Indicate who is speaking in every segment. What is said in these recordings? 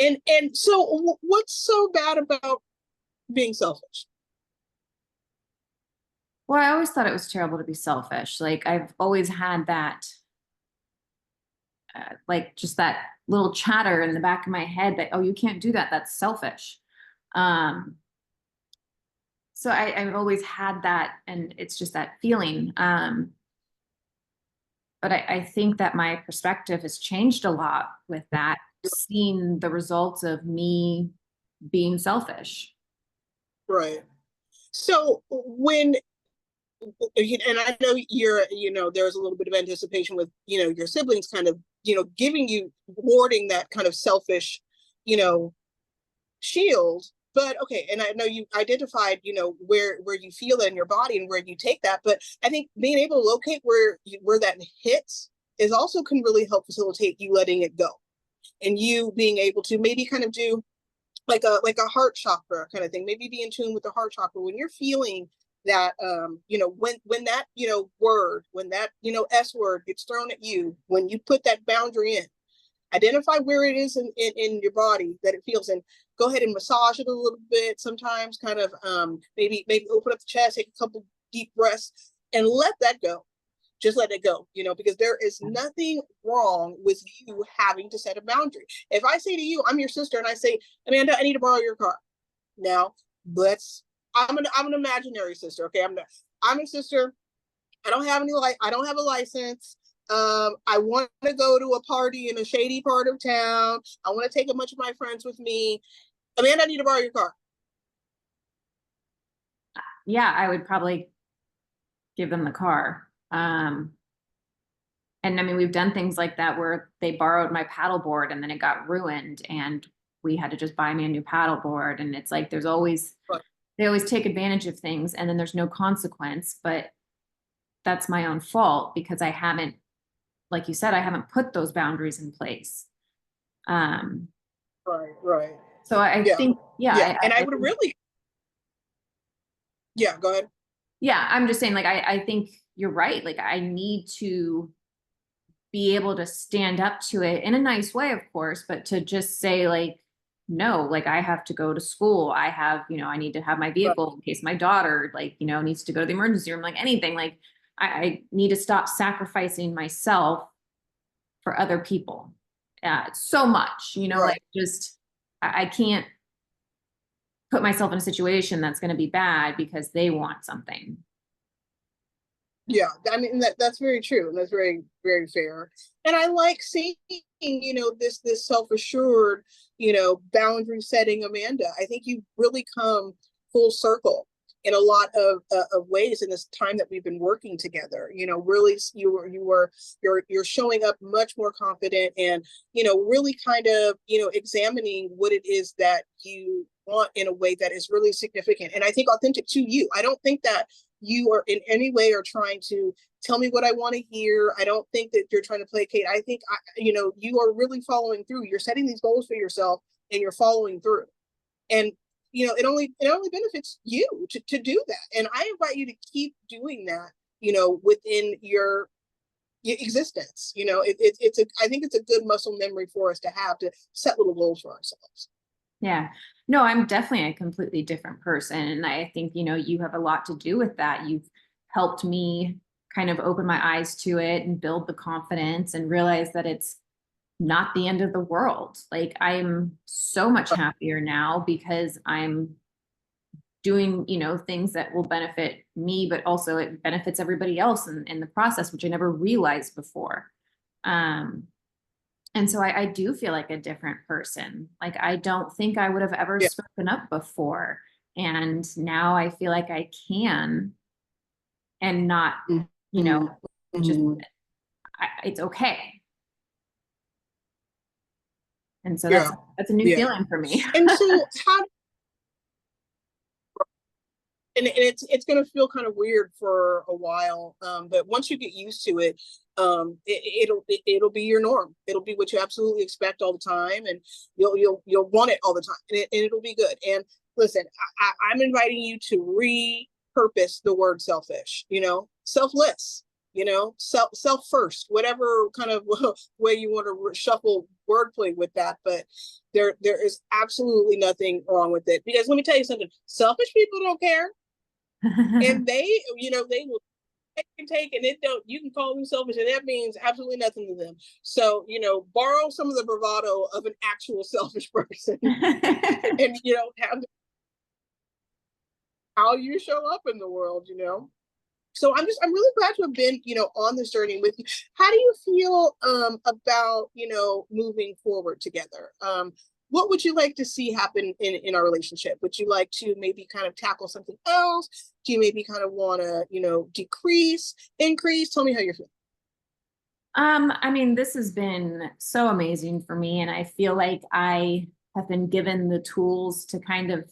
Speaker 1: And so what's so bad about being selfish?
Speaker 2: Well, I always thought it was terrible to be selfish. Like I've always had that, like just that little chatter in the back of my head that, oh, you can't do that. That's selfish. Um, so I've always had that, and it's just that feeling. But I think that my perspective has changed a lot with that, seeing the results of me being selfish.
Speaker 1: Right. So when, and I know you're, there's a little bit of anticipation with, your siblings kind of, giving you, warding that kind of selfish, you know, shield. But okay, and I know you identified, where you feel that in your body and where you take that. But I think being able to locate where that hits is also can really help facilitate you letting it go, and you being able to maybe kind of do like a heart chakra kind of thing, maybe be in tune with the heart chakra when you're feeling that when that word, when that S word gets thrown at you, when you put that boundary in, identify where it is in your body that it feels, and go ahead and massage it a little bit sometimes, kind of maybe open up the chest, take a couple deep breaths, and let that go. Just let it go, because there is nothing wrong with you having to set a boundary. If I say to you, I'm your sister, and I say, Amanda, I need to borrow your car. Now, I'm an imaginary sister, okay? I'm a sister. I don't have a license. I want to go to a party in a shady part of town. I want to take a bunch of my friends with me. Amanda, I need to borrow your car.
Speaker 2: Yeah, I would probably give them the car. And I mean, we've done things like that where they borrowed my paddleboard and then it got ruined and we had to just buy me a new paddleboard. And it's like there's always,
Speaker 1: Right.
Speaker 2: they always take advantage of things and then there's no consequence, but that's my own fault because I haven't, like you said, I haven't put those boundaries in place. Um,
Speaker 1: Right.
Speaker 2: so I
Speaker 1: Yeah.
Speaker 2: think, yeah,
Speaker 1: Yeah. And I would really, yeah, go ahead.
Speaker 2: yeah, I'm just saying, like, I think you're right. Like, I need to be able to stand up to it in a nice way, of course, but to just say, like, no, like, I have to go to school. I have, I need to have my
Speaker 1: Right.
Speaker 2: vehicle in case my daughter, like, needs to go to the emergency room, like anything. Like, I need to stop sacrificing myself for other people. So much,
Speaker 1: Right.
Speaker 2: like, just, I can't put myself in a situation that's going to be bad because they want something.
Speaker 1: Yeah, I mean that's very true, and that's very very fair. And I like seeing this self assured boundary setting Amanda. I think you really come full circle in a lot of ways in this time that we've been working together. Really you're showing up much more confident, and really kind of examining what it is that you want in a way that is really significant and I think authentic to you. I don't think that you are in any way are trying to tell me what I want to hear. I don't think that you're trying to placate. I think you are really following through. You're setting these goals for yourself and you're following through. And it only benefits you to do that. And I invite you to keep doing that, within your existence. I think it's a good muscle memory for us to have to set little goals for ourselves.
Speaker 2: Yeah. No, I'm definitely a completely different person. And I think, you have a lot to do with that. You've helped me kind of open my eyes to it and build the confidence and realize that it's not the end of the world. Like I'm so much happier now because I'm doing, things that will benefit me, but also it benefits everybody else in the process, which I never realized before. Um, and so I do feel like a different person. Like I don't think I would have ever
Speaker 1: Yeah.
Speaker 2: spoken up before. And now I feel like I can and not, you know,
Speaker 1: Mm-hmm.
Speaker 2: just
Speaker 1: Mm-hmm.
Speaker 2: it's okay. And so
Speaker 1: Yeah.
Speaker 2: that's a new
Speaker 1: Yeah.
Speaker 2: feeling for me.
Speaker 1: And so how and it's going to feel kind of weird for a while, but once you get used to it, it'll be your norm. It'll be what you absolutely expect all the time, and you'll want it all the time, and it'll be good. And listen, I'm inviting you to repurpose the word selfish. Selfless. Self first, whatever kind of way you want to shuffle wordplay with that, but there is absolutely nothing wrong with it. Because let me tell you something, selfish people don't care. And they, they will take and it don't, you can call them selfish and that means absolutely nothing to them. So, borrow some of the bravado of an actual selfish person and have how you show up in the world. So I'm really glad to have been, on this journey with you. How do you feel about, moving forward together? What would you like to see happen in our relationship? Would you like to maybe kind of tackle something else? Do you maybe kind of want to, decrease, increase? Tell me how you're feeling.
Speaker 2: I mean, this has been so amazing for me, and I feel like I have been given the tools to kind of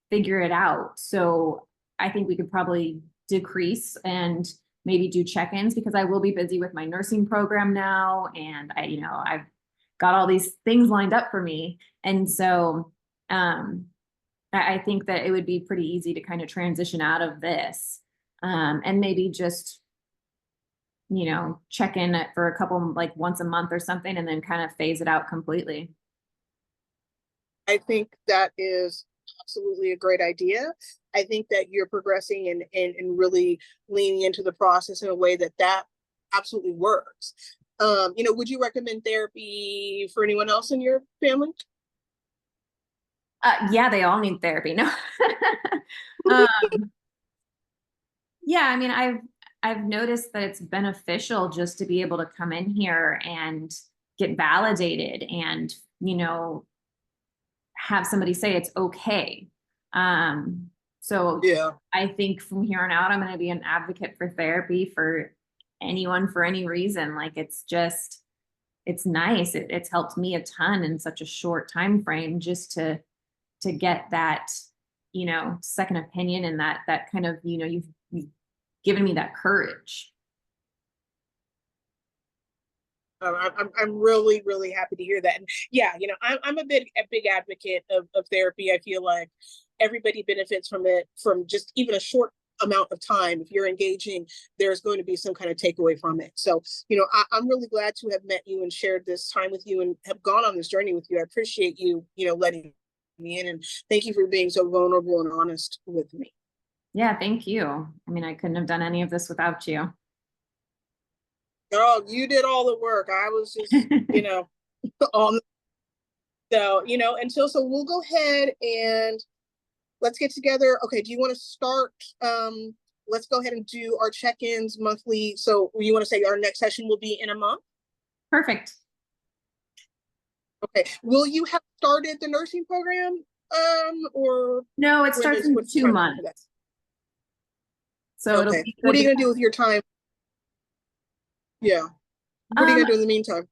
Speaker 2: figure it out. So I think we could probably decrease and maybe do check-ins, because I will be busy with my nursing program now, and I've got all these things lined up for me. And so I think that it would be pretty easy to kind of transition out of this, and maybe just check in for a couple, like once a month or something, and then kind of phase it out completely.
Speaker 1: I think that is absolutely a great idea. I think that you're progressing and really leaning into the process in a way that absolutely works. Would you recommend therapy for anyone else in your family?
Speaker 2: Yeah, they all need therapy. No. um, yeah, I mean, I've noticed that it's beneficial just to be able to come in here and get validated and, have somebody say it's okay. So
Speaker 1: Yeah.
Speaker 2: I think from here on out, I'm going to be an advocate for therapy for anyone for any reason. Like, it's nice. It's helped me a ton in such a short time frame just to get that, second opinion, and that kind of, you've given me that courage.
Speaker 1: I'm really, really happy to hear that. And yeah, I'm a big advocate of therapy. I feel like everybody benefits from it, from just even a short amount of time. If you're engaging, there's going to be some kind of takeaway from it. So, I'm really glad to have met you and shared this time with you and have gone on this journey with you. I appreciate you, letting me in, and thank you for being so vulnerable and honest with me.
Speaker 2: Yeah, thank you. I mean, I couldn't have done any of this without you.
Speaker 1: Oh, you did all the work. I was just, on. So, so we'll go ahead and let's get together. Okay, do you want to start? Let's go ahead and do our check-ins monthly. So you want to say our next session will be in a month?
Speaker 2: Perfect.
Speaker 1: Okay. Will you have started the nursing program? Or
Speaker 2: no, it starts in 2 months. So
Speaker 1: okay. What are you gonna do with your time? Yeah. What are you gonna do in the meantime?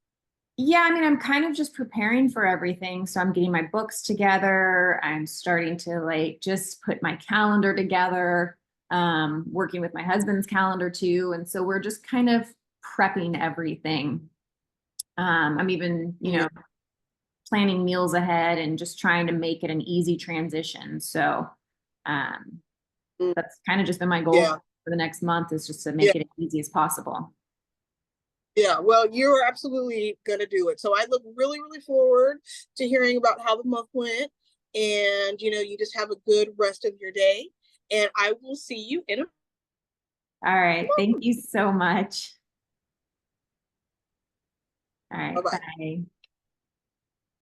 Speaker 2: Yeah, I mean, I'm kind of just preparing for everything. So I'm getting my books together. I'm starting to just put my calendar together, working with my husband's calendar too. And so we're just kind of prepping everything. I'm even, planning meals ahead and just trying to make it an easy transition. So that's kind of just been my goal for the next month, is just to make it as easy as possible.
Speaker 1: Yeah, well, you're absolutely going to do it. So I look really, really forward to hearing about how the month went. And, you just have a good rest of your day. And I will see you in a.
Speaker 2: All right. Thank you so much. All right.
Speaker 1: Bye-bye.
Speaker 2: Bye.